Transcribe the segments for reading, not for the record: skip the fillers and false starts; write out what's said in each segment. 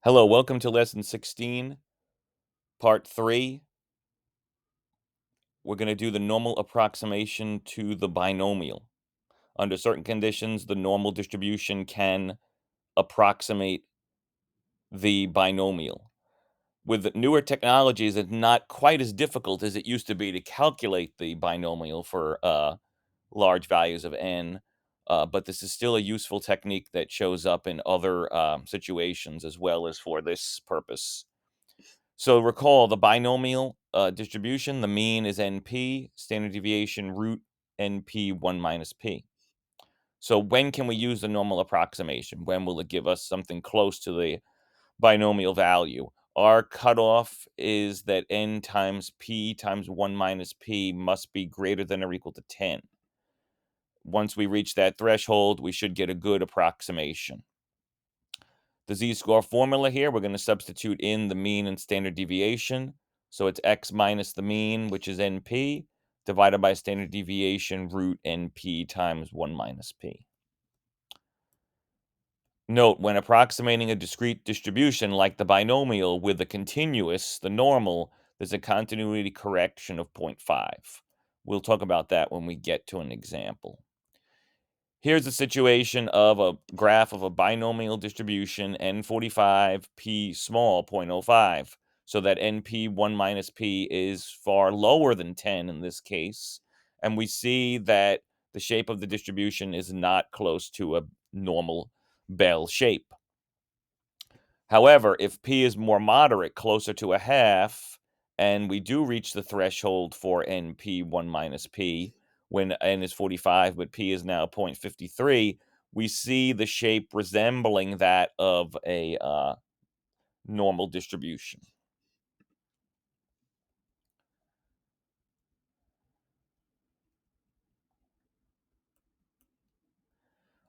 Hello, welcome to lesson 16, part 3. We're going to do the normal approximation to the binomial. Under certain conditions, the normal distribution can approximate the binomial. With newer technologies, it's not quite as difficult as it used to be to calculate the binomial for large values of n, but this is still a useful technique that shows up in other situations as well as for this purpose. So recall the binomial distribution, the mean is NP, standard deviation root NP 1 minus P. So when can we use the normal approximation? When will it give us something close to the binomial value? Our cutoff is that n times P times 1 minus P must be greater than or equal to 10. Once we reach that threshold, we should get a good approximation. The z-score formula here, we're going to substitute in the mean and standard deviation. So it's x minus the mean, which is NP, divided by standard deviation root NP times 1 minus P. Note, when approximating a discrete distribution like the binomial with a continuous, the normal, there's a continuity correction of 0.5. We'll talk about that when we get to an example. Here's a situation of a graph of a binomial distribution, n45, p small, 0.05, so that np 1 minus p is far lower than 10 in this case, and we see that the shape of the distribution is not close to a normal bell shape. However, if p is more moderate, closer to a half, and we do reach the threshold for np 1 minus p, when n is 45, but p is now 0.53, we see the shape resembling that of a normal distribution.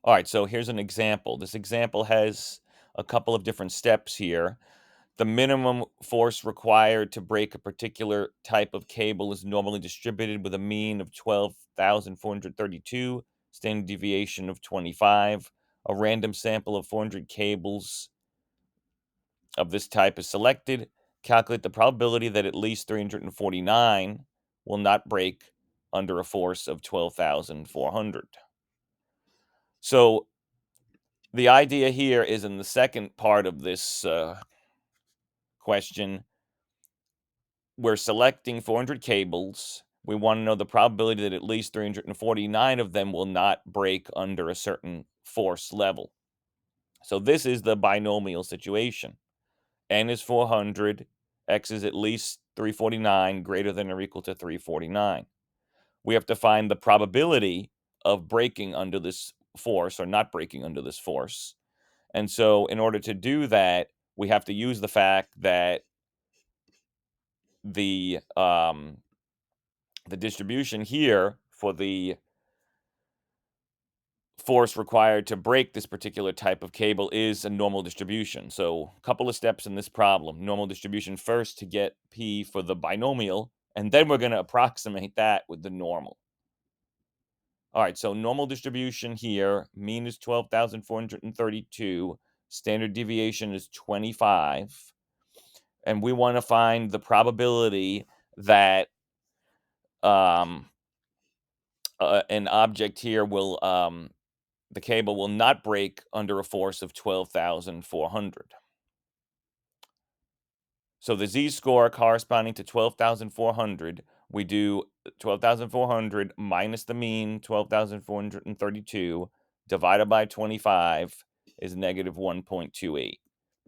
All right, so here's an example. This example has a couple of different steps here. The minimum force required to break a particular type of cable is normally distributed with a mean of 12,432, standard deviation of 25. A random sample of 400 cables of this type is selected. Calculate the probability that at least 349 will not break under a force of 12,400. So the idea here is in the second part of this question, we're selecting 400 cables. We want to know the probability that at least 349 of them will not break under a certain force level. So this is the binomial situation. N is 400, X is at least 349, greater than or equal to 349. We have to find the probability of breaking under this force or not breaking under this force. And so in order to do that, we have to use the fact that the distribution here for the force required to break this particular type of cable is a normal distribution. So a couple of steps in this problem. Normal distribution first to get P for the binomial, and then we're going to approximate that with the normal. All right, so normal distribution here, mean is 12,432, standard deviation is 25, and we want to find the probability that an object here will, the cable will not break under a force of 12,400. So the z-score corresponding to 12,400, we do 12,400 minus the mean, 12,432, divided by 25 is negative 1.28.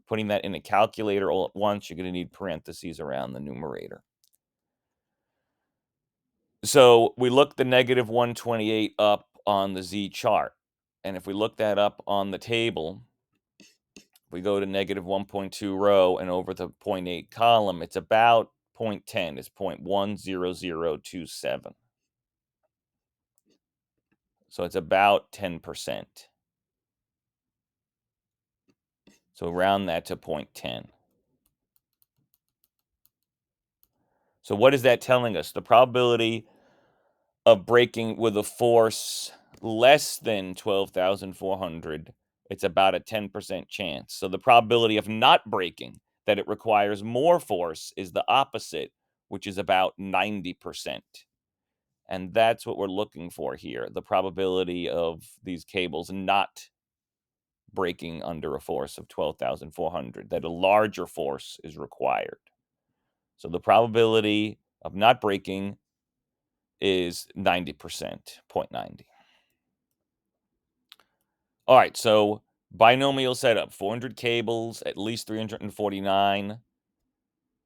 Putting that in a calculator all at once, you're going to need parentheses around the numerator. So we look the negative 128 up on the z chart. And if we look that up on the table, we go to negative 1.2 row and over the 0.8 column, it's about 0.10. It's 0.10027. So it's about 10%. So round that to 0.10. So what is that telling us? The probability of breaking with a force less than 12,400 it's about a 10% chance. So the probability of not breaking, that it requires more force, is the opposite, which is about 90%. And that's what we're looking for here, the probability of these cables not breaking under a force of 12,400, that a larger force is required. So the probability of not breaking is 90%, 0.90. All right, so binomial setup, 400 cables, at least 349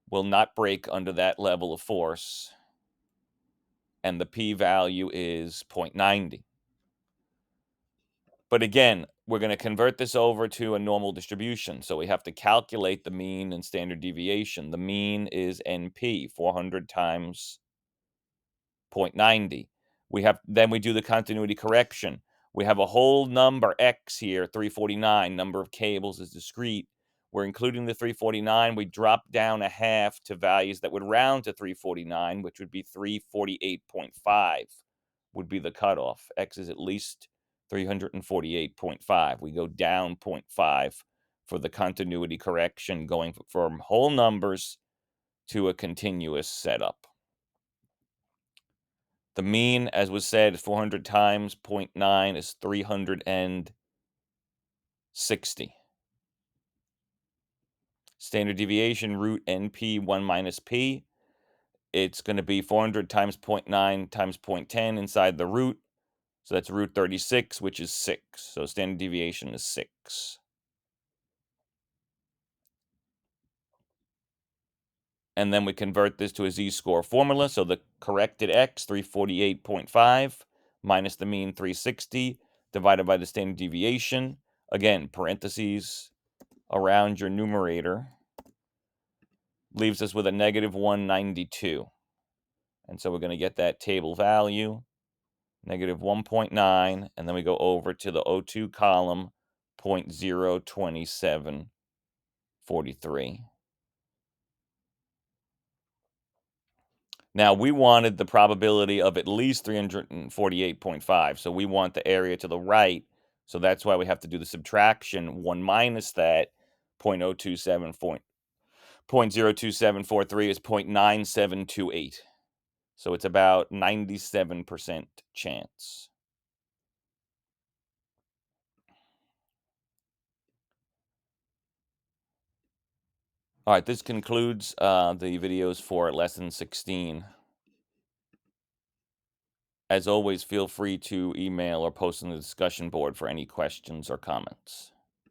will not break under that level of force, and the p-value is 0.90. But again, we're going to convert this over to a normal distribution, so we have to calculate the mean and standard deviation. The mean is NP, 400 times 0.90. Then we do the continuity correction. We have a whole number, x here, 349. Number of cables is discrete. We're including the 349. We drop down a half to values that would round to 349, which would be 348.5 would be the cutoff. X is at least 348.5. We go down 0.5 for the continuity correction, going from whole numbers to a continuous setup. The mean, as was said, is 400 times 0.9 is 360. Standard deviation, root NP 1 minus P. It's going to be 400 times 0.9 times 0.10 inside the root. So that's root 36, which is 6. So standard deviation is 6. And then we convert this to a z-score formula. So the corrected x, 348.5, minus the mean 360, divided by the standard deviation. Again, parentheses around your numerator, leaves us with a negative 192. And so we're going to get that table value, negative 1.9, and then we go over to the O2 column, 0.02743. Now, we wanted the probability of at least 348.5, so we want the area to the right, so that's why we have to do the subtraction. 1 minus that, 0.02743 is 0.9728. So it's about 97% chance. All right, this concludes the videos for lesson 16. As always, feel free to email or post on the discussion board for any questions or comments.